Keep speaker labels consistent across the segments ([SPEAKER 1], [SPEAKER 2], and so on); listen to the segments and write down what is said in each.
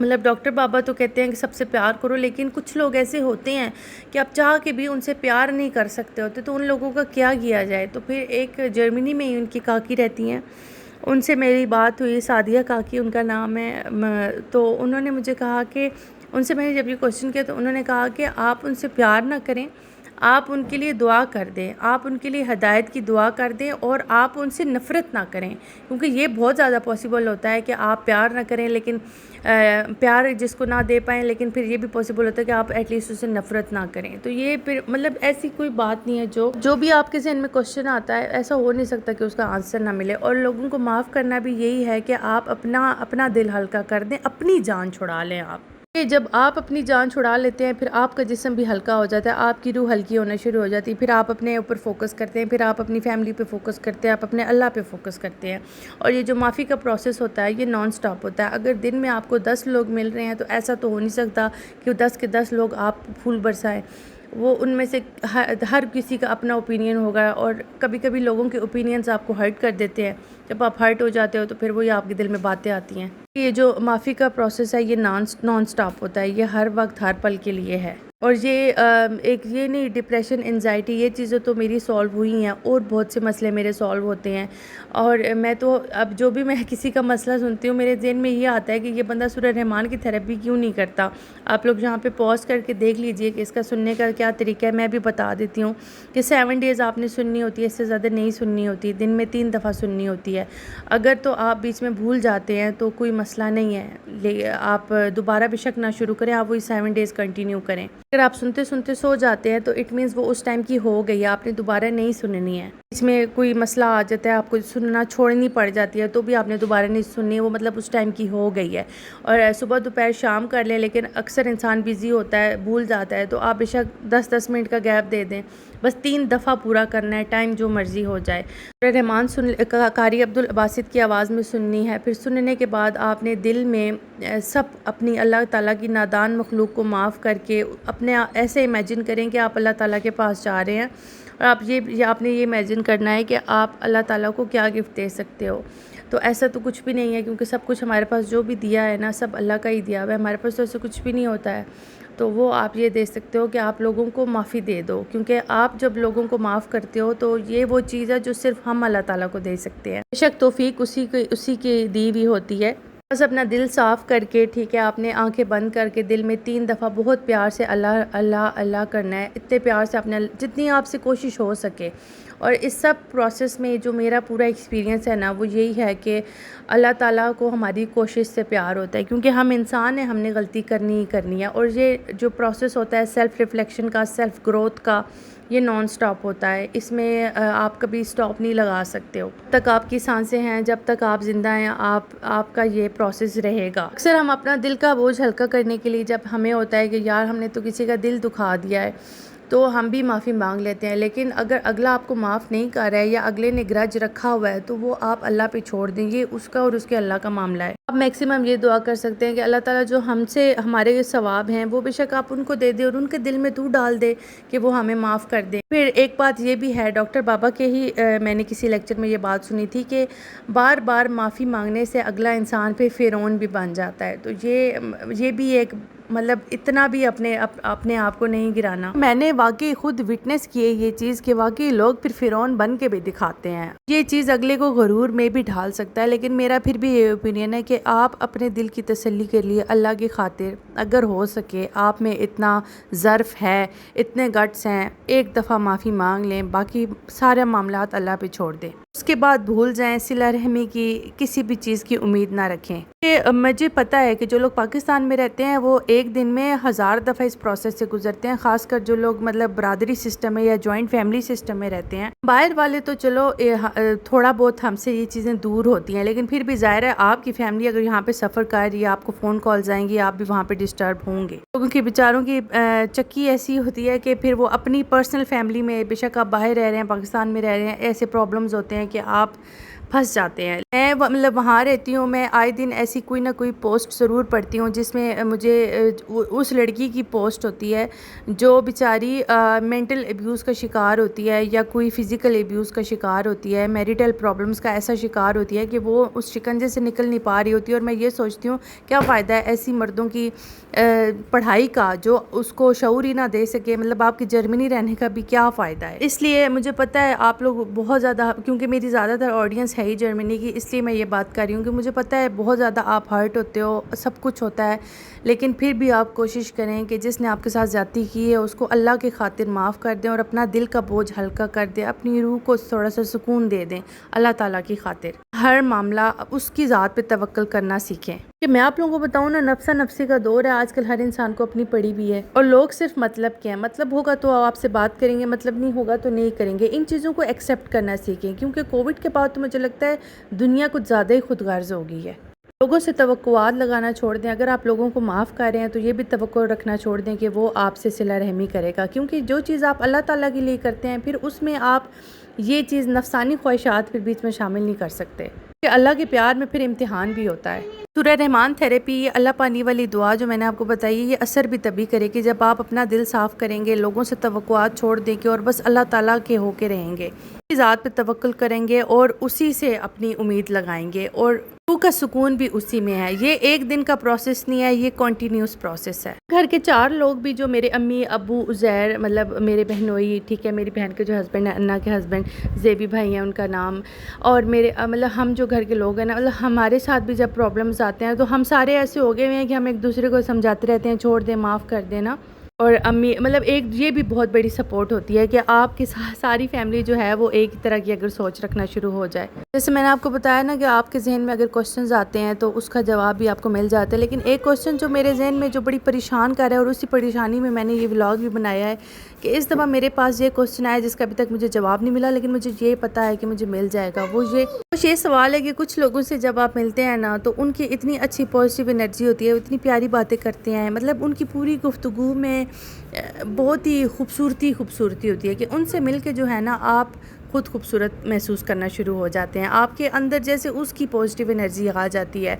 [SPEAKER 1] مطلب ڈاکٹر بابا تو کہتے ہیں کہ سب سے پیار کرو، لیکن کچھ لوگ ایسے ہوتے ہیں کہ آپ چاہ کے بھی ان سے پیار نہیں کر سکتے ہوتے، تو ان لوگوں کا کیا کیا جائے؟ تو پھر ایک جرمنی میں ہی ان کی کاکی رہتی ہیں، ان سے میری بات ہوئی، سعدیہ کاکی ان کا نام ہے، تو انہوں نے مجھے کہا کہ ان سے میں نے جب یہ کوشچن کیا تو انہوں نے کہا کہ آپ ان سے پیار نہ کریں، آپ ان کے لیے دعا کر دیں، آپ ان کے لیے ہدایت کی دعا کر دیں، اور آپ ان سے نفرت نہ کریں، کیونکہ یہ بہت زیادہ پاسبل ہوتا ہے کہ آپ پیار نہ کریں، لیکن پیار جس کو نہ دے پائیں، لیکن پھر یہ بھی پاسبل ہوتا ہے کہ آپ ایٹ لیسٹ اسے نفرت نہ کریں۔ تو یہ پھر مطلب ایسی کوئی بات نہیں ہے، جو بھی آپ کے ذہن میں کوشچن آتا ہے ایسا ہو نہیں سکتا کہ اس کا آنسر نہ ملے، اور لوگوں کو معاف کرنا بھی یہی ہے کہ آپ اپنا دل ہلکا کر دیں، اپنی جان چھڑا لیں آپ۔ جب آپ اپنی جان چھڑا لیتے ہیں پھر آپ کا جسم بھی ہلکا ہو جاتا ہے، آپ کی روح ہلکی ہونا شروع ہو جاتی ہے، پھر آپ اپنے اوپر فوکس کرتے ہیں، پھر آپ اپنی فیملی پہ فوکس کرتے ہیں، آپ اپنے اللہ پہ فوکس کرتے ہیں۔ اور یہ جو معافی کا پروسیس ہوتا ہے یہ نان سٹاپ ہوتا ہے۔ اگر دن میں آپ کو 10 لوگ مل رہے ہیں تو ایسا تو ہو نہیں سکتا کہ 10 کے 10 لوگ آپ پھول برسائیں، وہ ان میں سے ہر کسی کا اپنا اوپینین ہوگا، اور کبھی کبھی لوگوں کے اوپینینز آپ کو ہرٹ کر دیتے ہیں، جب آپ ہرٹ ہو جاتے ہو تو پھر وہی آپ کے دل میں باتیں آتی ہیں۔ یہ جو معافی کا پروسیس ہے یہ نان سٹاپ ہوتا ہے، یہ ہر وقت ہر پل کے لیے ہے، اور یہ ایک یہ نہیں، ڈپریشن، انزائٹی، یہ چیزیں تو میری سالو ہوئی ہیں، اور بہت سے مسئلے میرے سالو ہوتے ہیں، اور میں تو اب جو بھی میں کسی کا مسئلہ سنتی ہوں میرے ذہن میں یہ آتا ہے کہ یہ بندہ سورہ رحمان کی تھیراپی کیوں نہیں کرتا۔ آپ لوگ یہاں پہ پاز کر کے دیکھ لیجئے کہ اس کا سننے کا کیا طریقہ ہے، میں بھی بتا دیتی ہوں کہ 7 ڈیز آپ نے سننی ہوتی ہے، اس سے زیادہ نہیں سننی ہوتی، دن میں 3 دفعہ سننی ہوتی ہے۔ اگر تو آپ بیچ میں بھول جاتے ہیں تو کوئی مسئلہ نہیں ہے، آپ دوبارہ بے شک نہ شروع کریں، آپ وہی 7 ڈیز کنٹینیو کریں۔ اگر آپ سنتے سنتے سو جاتے ہیں تو اٹ مینس وہ اس ٹائم کی ہو گئی ہے، آپ نے دوبارہ نہیں سننی ہے۔ اس میں کوئی مسئلہ آ جاتا ہے، آپ کو سننا چھوڑنی پڑ جاتی ہے تو بھی آپ نے دوبارہ نہیں سننی، وہ مطلب اس ٹائم کی ہو گئی ہے۔ اور صبح دوپہر شام کر لیں، لیکن اکثر انسان بیزی ہوتا ہے، بھول جاتا ہے، تو آپ بے شک 10-10 منٹ کا گیپ دے دیں، بس 3 دفعہ پورا کرنا ہے، ٹائم جو مرضی ہو جائے۔ رحمان قاری عبدالباسط کی آواز میں سننی ہے، پھر سننے کے بعد آپ نے دل میں سب اپنی اللہ تعالیٰ کی نادان مخلوق کو معاف کر کے اپنے ایسے امیجن کریں کہ آپ اللہ تعالیٰ کے پاس جا رہے ہیں، اور آپ نے یہ امیجن کرنا ہے کہ آپ اللہ تعالیٰ کو کیا گفٹ دے سکتے ہو۔ تو ایسا تو کچھ بھی نہیں ہے، کیونکہ سب کچھ ہمارے پاس جو بھی دیا ہے نا سب اللہ کا ہی دیا ہوا ہے، ہمارے پاس تو ایسا کچھ بھی نہیں ہوتا ہے۔ تو وہ آپ یہ دے سکتے ہو کہ آپ لوگوں کو معافی دے دو، کیونکہ آپ جب لوگوں کو معاف کرتے ہو تو یہ وہ چیز ہے جو صرف ہم اللہ تعالیٰ کو دے سکتے ہیں۔ بے شک توفیق اسی کی دی ہوئی ہوتی ہے، بس اپنا دل صاف کر کے، ٹھیک ہے، آپ نے آنکھیں بند کر کے دل میں 3 دفعہ بہت پیار سے اللہ اللہ اللہ کرنا ہے، اتنے پیار سے اپنے جتنی آپ سے کوشش ہو سکے۔ اور اس سب پروسیس میں جو میرا پورا ایکسپیرینس ہے نا وہ یہی ہے کہ اللہ تعالیٰ کو ہماری کوشش سے پیار ہوتا ہے، کیونکہ ہم انسان ہیں، ہم نے غلطی کرنی ہی کرنی ہے، اور یہ جو پروسیس ہوتا ہے سیلف ریفلیکشن کا، سیلف گروتھ کا، یہ نان سٹاپ ہوتا ہے، اس میں آپ کبھی سٹاپ نہیں لگا سکتے ہو، جب تک آپ کی سانسیں ہیں، جب تک آپ زندہ ہیں، آپ کا یہ پروسیس رہے گا۔ اکثر ہم اپنا دل کا بوجھ ہلکا کرنے کے لیے جب ہمیں ہوتا ہے کہ یار ہم نے تو کسی کا دل دکھا دیا ہے تو ہم بھی معافی مانگ لیتے ہیں، لیکن اگر اگلا آپ کو معاف نہیں کر رہا ہے یا اگلے نے گرج رکھا ہوا ہے تو وہ آپ اللہ پہ چھوڑ دیں، یہ اس کا اور اس کے اللہ کا معاملہ ہے۔ آپ میکسیمم یہ دعا کر سکتے ہیں کہ اللہ تعالیٰ جو ہمارے ثواب ہیں وہ بے شک آپ ان کو دے دے، اور ان کے دل میں تو ڈال دے کہ وہ ہمیں معاف کر دیں۔ پھر ایک بات یہ بھی ہے، ڈاکٹر بابا کے ہی میں نے کسی لیکچر میں یہ بات سنی تھی کہ بار بار معافی مانگنے سے اگلا انسان پہ فرعون بھی بن جاتا ہے، تو یہ بھی ایک مطلب اتنا بھی اپنے آپ کو نہیں گرانا۔ میں نے واقعی خود وٹنس کیے یہ چیز کہ واقعی لوگ پھر فرعون بن کے بھی دکھاتے ہیں، یہ چیز اگلے کو غرور میں بھی ڈھال سکتا ہے، لیکن میرا پھر بھی یہ اوپینین ہے کہ آپ اپنے دل کی تسلی کے لیے اللہ کی خاطر اگر ہو سکے آپ میں اتنا ظرف ہے، اتنے گٹس ہیں، ایک دفعہ معافی مانگ لیں، باقی سارے معاملات اللہ پہ چھوڑ دیں، اس کے بعد بھول جائیں، صلہ رحمی کی کسی بھی چیز کی امید نہ رکھیں۔ مجھے پتا ہے کہ جو لوگ پاکستان میں رہتے ہیں وہ ایک دن میں 1000 دفعہ اس پروسیس سے گزرتے ہیں، خاص کر جو لوگ مطلب برادری سسٹم میں یا جوائنٹ فیملی سسٹم میں رہتے ہیں۔ باہر والے تو چلو تھوڑا بہت ہم سے یہ چیزیں دور ہوتی ہیں، لیکن پھر بھی ظاہر ہے آپ کی فیملی اگر یہاں پہ سفر کر رہی ہے، آپ کو فون کالز آئیں گی، آپ بھی وہاں پہ ڈسٹرب ہوں گے، لوگوں کی بیچاروں کی چکی ایسی ہوتی ہے کہ پھر وہ اپنی پرسنل فیملی میں، بے شک آپ باہر رہ رہے ہیں، پاکستان میں رہ رہے ہیں، ایسے پرابلمز ہوتے ہیں کہ آپ پھنس جاتے ہیں۔ میں مطلب وہاں رہتی ہوں، میں آئے دن ایسی کوئی نہ کوئی پوسٹ ضرور پڑھتی ہوں جس میں مجھے اس لڑکی کی پوسٹ ہوتی ہے جو بیچاری مینٹل ایبیوز کا شکار ہوتی ہے یا کوئی فزیکل ایبیوز کا شکار ہوتی ہے، میریٹل پرابلمس کا ایسا شکار ہوتی ہے کہ وہ اس شکنجے سے نکل نہیں پا رہی ہوتی ہے۔ اور میں یہ سوچتی ہوں کیا فائدہ ہے ایسی مردوں کی پڑھائی کا جو اس کو شعور ہی نہ دے سکے، مطلب آپ کی جرمنی رہنے کا بھی کیا فائدہ ہے۔ اس لیے مجھے پتہ ہے آپ لوگ بہت زیادہ، کیونکہ میری زیادہ تر آڈینس ہے ہی جرمنی کی، اس لیے میں یہ بات کر رہی ہوں کہ مجھے پتہ ہے بہت زیادہ آپ ہرٹ ہوتے ہو، سب کچھ ہوتا ہے، لیکن پھر بھی آپ کوشش کریں کہ جس نے آپ کے ساتھ زیادتی کی ہے اس کو اللہ کی خاطر معاف کر دیں اور اپنا دل کا بوجھ ہلکا کر دیں، اپنی روح کو تھوڑا سا سکون دے دیں اللہ تعالیٰ کی خاطر۔ ہر معاملہ اس کی ذات پہ توکل کرنا سیکھیں۔ کہ میں آپ لوگوں کو بتاؤں نا، نفسا نفسی کا دور ہے آج کل، ہر انسان کو اپنی پڑی بھی ہے، اور لوگ صرف مطلب کے ہیں، مطلب ہوگا تو آپ سے بات کریں گے، مطلب نہیں ہوگا تو نہیں کریں گے۔ ان چیزوں کو ایکسیپٹ کرنا سیکھیں، کیونکہ کووڈ کے بعد تو مجھے لگتا ہے دنیا کچھ زیادہ ہی خود غرض ہو گئی ہے۔ لوگوں سے توقعات لگانا چھوڑ دیں، اگر آپ لوگوں کو معاف کر رہے ہیں تو یہ بھی توقع رکھنا چھوڑ دیں کہ وہ آپ سے صلہ رحمی کرے گا، کیونکہ جو چیز آپ اللہ تعالیٰ کے لیے کرتے ہیں پھر اس میں آپ یہ چیز نفسانی خواہشات پھر بیچ میں شامل نہیں کر سکتے، کہ اللہ کے پیار میں پھر امتحان بھی ہوتا ہے۔ سورہ رحمان تھیراپی، یہ اللہ پانی والی دعا جو میں نے آپ کو بتائی ہے، یہ اثر بھی تبھی کرے کہ جب آپ اپنا دل صاف کریں گے، لوگوں سے توقعات چھوڑ دیں گے اور بس اللہ تعالیٰ کے ہو کے رہیں گے، اسی ذات پہ توکل کریں گے اور اسی سے اپنی امید لگائیں گے، اور روح کا سکون بھی اسی میں ہے۔ یہ ایک دن کا پروسیس نہیں ہے، یہ کنٹینیوس پروسیس ہے۔ گھر کے 4 لوگ بھی، جو میرے امی ابو عزیر، مطلب میرے بہنوئی، ٹھیک ہے، میری بہن کے جو ہسبینڈ ہیں، انا کے ہسبینڈ زیبی بھائی ہیں ان کا نام، اور میرے مطلب ہم جو گھر کے لوگ ہیں نا، مطلب ہمارے ساتھ بھی جب پرابلمس آتے ہیں تو ہم سارے ایسے ہو گئے ہوئے ہیں کہ ہم ایک دوسرے کو سمجھاتے رہتے ہیں چھوڑ دیں، معاف کر دیں نا۔ اور امی مطلب ایک یہ بھی بہت بڑی سپورٹ ہوتی ہے کہ آپ کی ساری فیملی جو ہے وہ ایک طرح کی اگر سوچ رکھنا شروع ہو جائے۔ جیسے میں نے آپ کو بتایا نا کہ آپ کے ذہن میں اگر کوسچنز آتے ہیں تو اس کا جواب بھی آپ کو مل جاتا ہے، لیکن ایک کوسچن جو میرے ذہن میں جو بڑی پریشان کر رہا ہے، اور اسی پریشانی میں نے یہ ولاگ بھی بنایا ہے کہ اس دفعہ میرے پاس یہ کوسچن آیا جس کا ابھی تک مجھے جواب نہیں ملا، لیکن مجھے یہ پتا ہے کہ مجھے مل جائے گا۔ وہ یہ سوال ہے کہ کچھ لوگوں سے جب آپ ملتے ہیں نا تو ان کی اتنی اچھی پازیٹیو انرجی ہوتی ہے، اتنی پیاری باتیں کرتے ہیں، مطلب ان کی پوری گفتگو میں بہت ہی خوبصورتی ہوتی ہے کہ ان سے مل کے جو ہے نا آپ خود خوبصورت محسوس کرنا شروع ہو جاتے ہیں، آپ کے اندر جیسے اس کی پازیٹیو انرجی آ جاتی ہے۔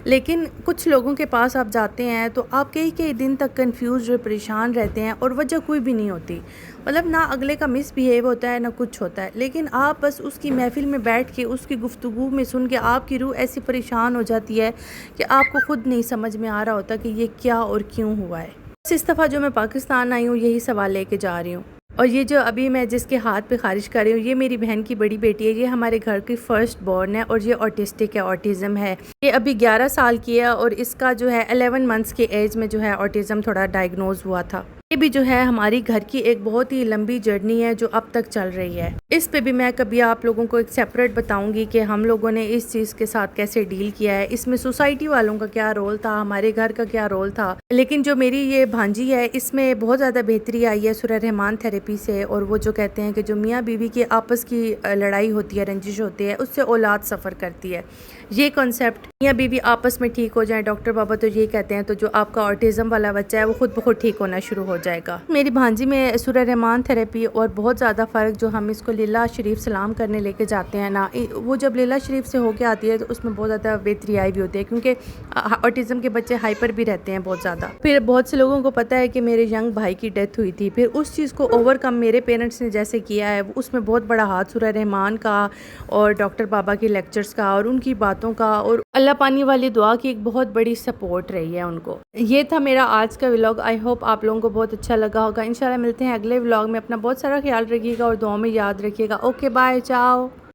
[SPEAKER 1] لیکن کچھ لوگوں کے پاس آپ جاتے ہیں تو آپ کئی دن تک کنفیوز اور پریشان رہتے ہیں اور وجہ کوئی بھی نہیں ہوتی، مطلب نہ اگلے کا مس بیہیو ہوتا ہے نہ کچھ ہوتا ہے، لیکن آپ بس اس کی محفل میں بیٹھ کے اس کی گفتگو میں سن کے آپ کی روح ایسی پریشان ہو جاتی ہے کہ آپ کو خود نہیں سمجھ میں آ رہا ہوتا کہ یہ کیا اور کیوں ہوا ہے۔ بس اس دفعہ جو میں پاکستان آئی ہوں یہی سوال لے کے جا رہی ہوں، اور یہ جو ابھی میں جس کے ہاتھ پہ خارج کر رہی ہوں یہ میری بہن کی بڑی بیٹی ہے، یہ ہمارے گھر کی فرسٹ بورن ہے اور یہ آٹسٹک ہے، آٹزم ہے، یہ ابھی 11 سال کی ہے اور اس کا جو ہے 11 منتھس کی ایج میں جو ہے آٹزم تھوڑا ڈائگنوز ہوا تھا۔ یہ بھی جو ہے ہماری گھر کی ایک بہت ہی لمبی جرنی ہے جو اب تک چل رہی ہے، اس پہ بھی میں کبھی آپ لوگوں کو ایک سیپریٹ بتاؤں گی کہ ہم لوگوں نے اس چیز کے ساتھ کیسے ڈیل کیا ہے، اس میں سوسائٹی والوں کا کیا رول تھا، ہمارے گھر کا کیا رول تھا۔ لیکن جو میری یہ بھانجی ہے اس میں بہت زیادہ بہتری آئی ہے سورہ رحمان تھیراپی سے، اور وہ جو کہتے ہیں کہ جو میاں بیوی کی آپس کی لڑائی ہوتی ہے، رنجش ہوتی ہے، اس سے اولاد سفر کرتی ہے، یہ کنسیپٹ میاں بیوی آپس میں ٹھیک ہو جائیں، ڈاکٹر بابا تو یہ کہتے ہیں تو جو آپ کا آٹزم والا بچہ ہے وہ خود بخود ٹھیک ہونا شروع ہو جائے گا۔ میری بھانجی میں سورہ رحمان تھیراپی اور بہت زیادہ فرق، جو ہم اس کو لیلا شریف سلام کرنے لے کے جاتے ہیں نا، وہ جب لیلا شریف سے ہو کے آتی ہے تو اس میں بہت زیادہ بہتری آئی بھی ہوتی ہے، کیونکہ آٹزم کے بچے ہائپر بھی رہتے ہیں بہت زیادہ۔ پھر بہت سے لوگوں کو پتہ ہے کہ میرے ینگ بھائی کی ڈیتھ ہوئی تھی، پھر اس چیز کو اوور کم میرے پیرنٹس نے جیسے کیا ہے، اس میں بہت بڑا ہاتھ سورہ رحمان کا اور ڈاکٹر بابا کے لیکچرز کا اور ان کی باتوں کا اور اللہ پانی والی دعا کی ایک بہت بڑی سپورٹ رہی ہے ان کو۔ یہ تھا میرا آج کا ولاگ، آئی ہوپ آپ لوگوں کو بہت اچھا لگا ہوگا۔ انشاءاللہ ملتے ہیں اگلے ولاگ میں، اپنا بہت سارا خیال رکھیے گا اور دعاؤں میں یاد رکھیے گا۔ Okay bye, چاؤ۔